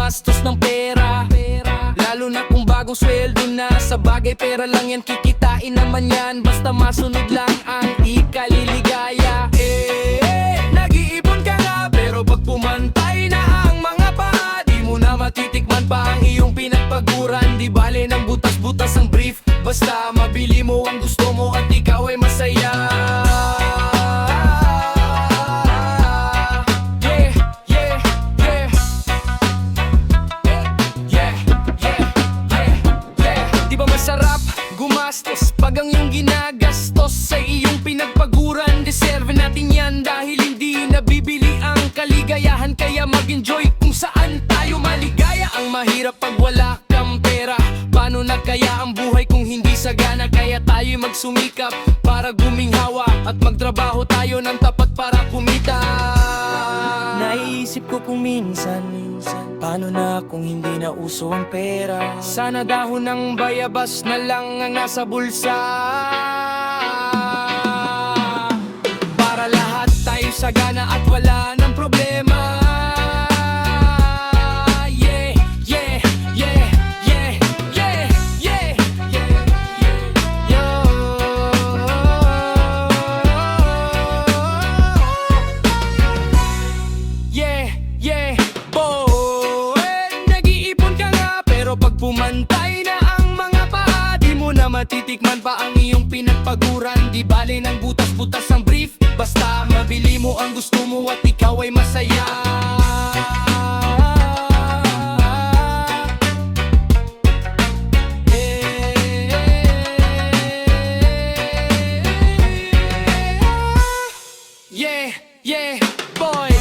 gumastos ng pera. Lalo na kung bagong sweldo na. Sa bagay pera lang yan, kikitain naman yan. Basta masunod lang ang ikaliligaya. Nag-iipon ka nga, pero pag pumantay na ang mga paa, di mo na matitikman pa ang iyong pinagpaguran. Di bale ng butas-butas ang brief, basta mabili mo ang gusto mo at ikaw ay masaya. Masarap gumastos pag ang iyong ginagastos sa iyong pinagpaguran. Deserve natin yan dahil hindi nabibili ang kaligayahan. Kaya mag-enjoy kung saan tayo maligaya. Ang mahirap pag wala kang pera, paano na kaya ang buhay kung hindi sagana? Kaya tayo magsumikap para guminhawa at magtrabaho tayo ng tapat para kumita. Naisip ko kung minsan, paano na kung hindi na uso ang pera? Sana dahon ng bayabas na lang ang nasa bulsa, para lahat tayo sagana at wala ng problema. Pag pumantay na ang mga paa, di mo na matitikman pa ang iyong pinagpaguran. Di bale ng butas-butas ang brief, basta mabili mo ang gusto mo at ikaw ay masaya. Yeah, boy.